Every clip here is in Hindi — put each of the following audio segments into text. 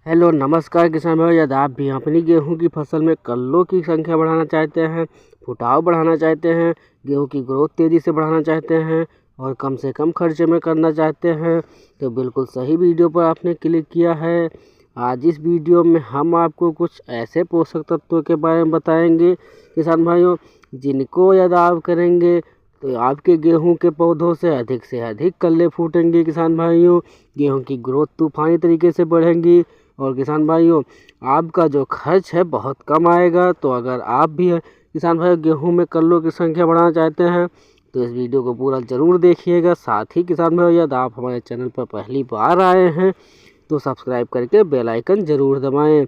हेलो नमस्कार किसान भाई, यदि आप भी अपनी गेहूं की फसल में कल्लों की संख्या बढ़ाना चाहते हैं, फुटाव बढ़ाना चाहते हैं, गेहूं की ग्रोथ तेज़ी से बढ़ाना चाहते हैं और कम से कम खर्चे में करना चाहते हैं, तो बिल्कुल सही वीडियो पर आपने क्लिक किया है। आज इस वीडियो में हम आपको कुछ ऐसे पोषक तत्वों के बारे में बताएंगे किसान भाइयों, जिनको यदि आप करेंगे तो आपके गेहूं के पौधों से अधिक कल्ले फूटेंगे किसान भाइयों। गेहूं की ग्रोथ तूफानी तरीके से बढ़ेंगी और किसान भाइयों आपका जो खर्च है बहुत कम आएगा। तो अगर आप भी किसान भाइयों गेहूं में कल्लों की संख्या बढ़ाना चाहते हैं तो इस वीडियो को पूरा ज़रूर देखिएगा। साथ ही किसान भाइयों यदि आप हमारे चैनल पर पहली बार आए हैं तो सब्सक्राइब करके बेल आइकन ज़रूर दबाएं।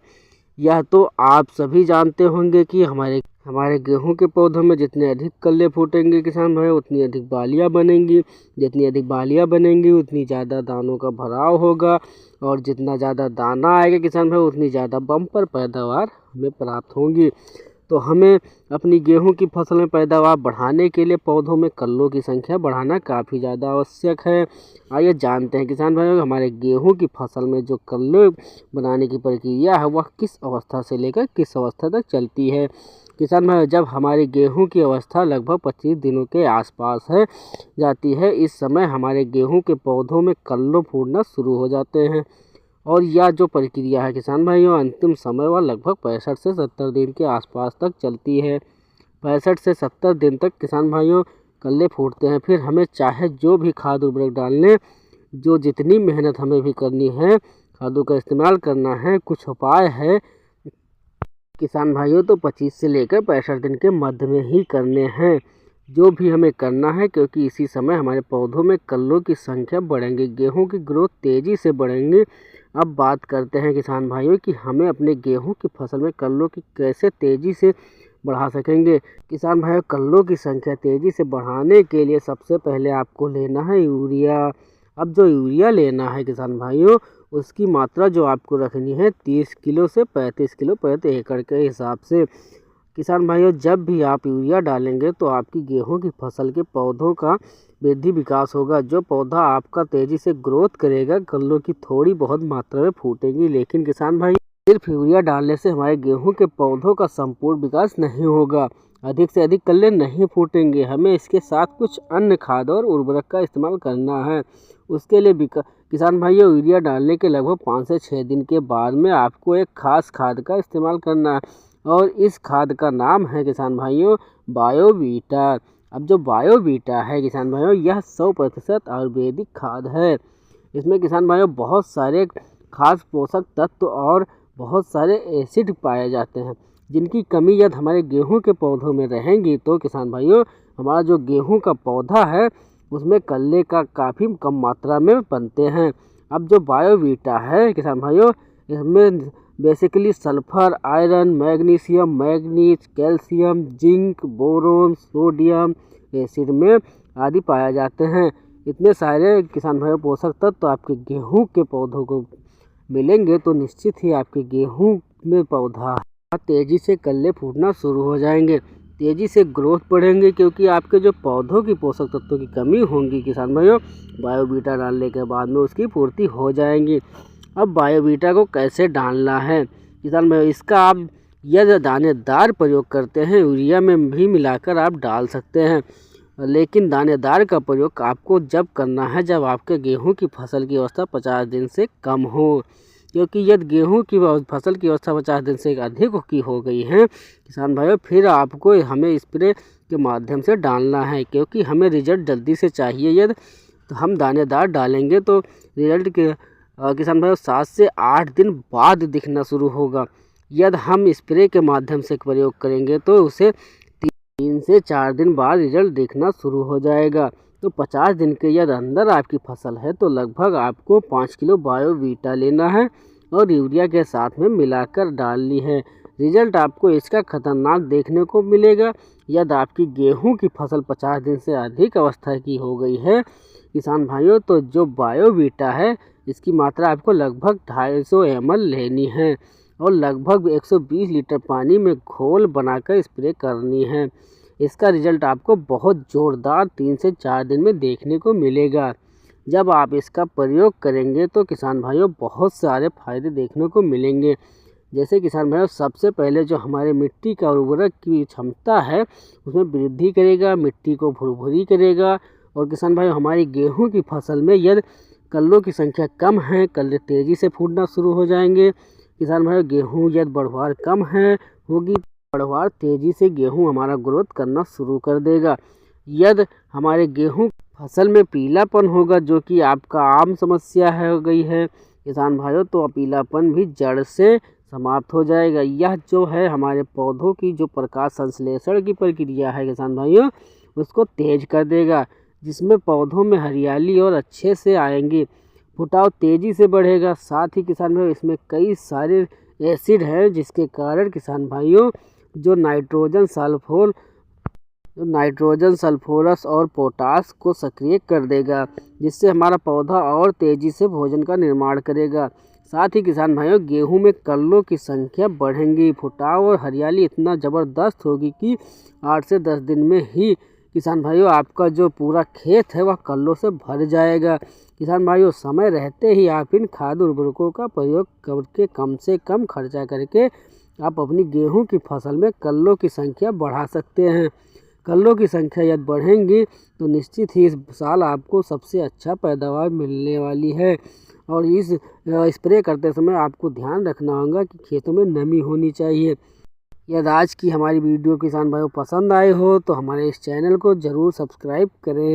यह तो आप सभी जानते होंगे कि हमारे गेहूं के पौधों में जितने अधिक कल्ले फूटेंगे किसान भाई उतनी अधिक बालियां बनेंगी। जितनी अधिक बालियां बनेंगी उतनी ज़्यादा दानों का भराव होगा और जितना ज़्यादा दाना आएगा किसान भाई उतनी ज़्यादा बम्पर पैदावार हमें प्राप्त होंगी। तो हमें अपनी गेहूं की फसल में पैदावार बढ़ाने के लिए पौधों में कल्लों की संख्या बढ़ाना काफ़ी ज़्यादा आवश्यक है। आइए जानते हैं किसान भाइयों हमारे गेहूं की फसल में जो कल्ले बनाने की प्रक्रिया है वह किस अवस्था से लेकर किस अवस्था तक चलती है। किसान भाइयों जब हमारे गेहूं की अवस्था लगभग 25 दिनों के आसपास है जाती है, इस समय हमारे गेहूं के पौधों में कल्ले फूटना शुरू हो जाते हैं और यह जो प्रक्रिया है किसान भाइयों अंतिम समय वह लगभग 65 से 70 दिन के आसपास तक चलती है। 65 से 70 दिन तक किसान भाइयों कल्ले फूटते हैं। फिर हमें चाहे जो भी खाद उर्वरक डालने, जो जितनी मेहनत हमें भी करनी है, खादों का इस्तेमाल करना है, कुछ उपाय है किसान भाइयों तो 25 से लेकर 65 दिन के मध्य में ही करने हैं, जो भी हमें करना है, क्योंकि इसी समय हमारे पौधों में कल्लों की संख्या बढ़ेंगी, गेहूं की ग्रोथ तेज़ी से बढ़ेंगी। अब बात करते हैं किसान भाइयों कि हमें अपने गेहूं की फसल में कल्लों की कैसे तेज़ी से बढ़ा सकेंगे। किसान भाइयों कल्लों की संख्या तेज़ी से बढ़ाने के लिए सबसे पहले आपको लेना है यूरिया। अब जो यूरिया लेना है किसान भाइयों उसकी मात्रा जो आपको रखनी है 30 किलो से 35 किलो प्रति एकड़ के हिसाब से। किसान भाइयों जब भी आप यूरिया डालेंगे तो आपकी गेहूं की फसल के पौधों का वृद्धि विकास होगा। जो पौधा आपका तेज़ी से ग्रोथ करेगा कल्लों की थोड़ी बहुत मात्रा में फूटेंगी, लेकिन किसान भाई सिर्फ यूरिया डालने से हमारे गेहूं के पौधों का संपूर्ण विकास नहीं होगा, अधिक से अधिक कल्ले नहीं फूटेंगे। हमें इसके साथ कुछ अन्य खाद और उर्वरक का इस्तेमाल करना है। उसके लिए किसान भाइयों यूरिया डालने के लगभग 5 से 6 दिन के बाद में आपको एक खास खाद का इस्तेमाल करना है और इस खाद का नाम है किसान भाइयों बायोवीटा। अब जो बायोवीटा है किसान भाइयों यह 100% आयुर्वेदिक खाद है। इसमें किसान भाइयों बहुत सारे खास पोषक तत्व और बहुत सारे एसिड पाए जाते हैं, जिनकी कमी यदि हमारे गेहूं के पौधों में रहेंगी तो किसान भाइयों हमारा जो गेहूं का पौधा है उसमें कल्ले का काफ़ी कम मात्रा में बनते हैं। अब जो बायोवीटा है किसान भाइयों इसमें basically sulphur, iron, magnesium, manganese, calcium, zinc, boron, sodium, acid में आदि पाए जाते हैं। इतने सारे किसान भाइयों पोषक तत्व तो आपके गेहूं के पौधों को मिलेंगे तो निश्चित ही आपके गेहूं में पौधा तेज़ी से कल्ले फूटना शुरू हो जाएंगे, तेज़ी से ग्रोथ बढ़ेंगे, क्योंकि आपके जो पौधों की पोषक तत्वों की कमी होंगी किसान भाइयों बायोवीटा डालने के बाद में उसकी पूर्ति हो जाएंगी। अब बायोवीटा को कैसे डालना है किसान भाइयों, इसका आप यदि दानेदार प्रयोग करते हैं यूरिया में भी मिलाकर आप डाल सकते हैं, लेकिन दानेदार का प्रयोग आपको जब करना है जब आपके गेहूं की फसल की अवस्था 50 दिन से कम हो, क्योंकि यदि गेहूं की फसल की अवस्था 50 दिन से अधिक की हो गई है किसान भाइयों फिर आपको हमें स्प्रे के माध्यम से डालना है, क्योंकि हमें रिजल्ट जल्दी से चाहिए। यदि तो हम दानेदार डालेंगे तो रिजल्ट के किसान भाइयों 7 से 8 दिन बाद दिखना शुरू होगा। यदि हम स्प्रे के माध्यम से प्रयोग करेंगे तो उसे 3 से 4 दिन बाद रिजल्ट देखना शुरू हो जाएगा। तो 50 दिन के यदि अंदर आपकी फसल है तो लगभग आपको 5 किलो बायोवीटा लेना है और यूरिया के साथ में मिलाकर डालनी है। रिजल्ट आपको इसका खतरनाक देखने को मिलेगा। यदि आपकी गेहूं की फसल 50 दिन से अधिक अवस्था की हो गई है किसान भाइयों तो जो बायोवीटा है इसकी मात्रा आपको लगभग 250 ml लेनी है और लगभग 120 लीटर पानी में घोल बनाकर स्प्रे करनी है। इसका रिजल्ट आपको बहुत ज़ोरदार 3 से 4 दिन में देखने को मिलेगा। जब आप इसका प्रयोग करेंगे तो किसान भाइयों बहुत सारे फायदे देखने को मिलेंगे। जैसे किसान भाइयों, सबसे पहले जो हमारे मिट्टी का उर्वरक की क्षमता है उसमें वृद्धि करेगा, मिट्टी को भुरभुरी करेगा। और किसान भाइयों, हमारी गेहूं की फसल में यदि कल्लों की संख्या कम है, कल्ले तेज़ी से फूटना शुरू हो जाएंगे। किसान भाइयों, गेहूं यदि बढ़वार कम है होगी, बढ़वार तेज़ी से गेहूं हमारा ग्रोथ करना शुरू कर देगा। यदि हमारे गेहूं फसल में पीलापन होगा, जो कि आपका आम समस्या हो गई है किसान भाइयों, तो पीलापन भी जड़ से समाप्त हो जाएगा। यह जो है हमारे पौधों की जो प्रकाश संश्लेषण की प्रक्रिया है किसान भाइयों, उसको तेज कर देगा, जिसमें पौधों में हरियाली और अच्छे से आएंगी, फुटाव तेज़ी से बढ़ेगा। साथ ही किसान भाइयों, इसमें कई सारे एसिड हैं जिसके कारण किसान भाइयों जो नाइट्रोजन सल्फोरस और पोटास को सक्रिय कर देगा, जिससे हमारा पौधा और तेज़ी से भोजन का निर्माण करेगा। साथ ही किसान भाइयों, गेहूं में कल्लों की संख्या बढ़ेंगी, फुटाव और हरियाली इतना ज़बरदस्त होगी कि 8 से 10 दिन में ही किसान भाइयों आपका जो पूरा खेत है वह कल्लों से भर जाएगा। किसान भाइयों, समय रहते ही आप इन खाद उर्वरकों का प्रयोग करके कम से कम खर्चा करके आप अपनी गेहूं की फसल में कल्लों की संख्या बढ़ा सकते हैं। कल्लों की संख्या यदि बढ़ेंगी तो निश्चित ही इस साल आपको सबसे अच्छा पैदावार मिलने वाली है। और इस स्प्रे करते समय आपको ध्यान रखना होगा कि खेतों में नमी होनी चाहिए। यदि आज की हमारी वीडियो किसान भाइयों पसंद आए हो तो हमारे इस चैनल को ज़रूर सब्सक्राइब करें।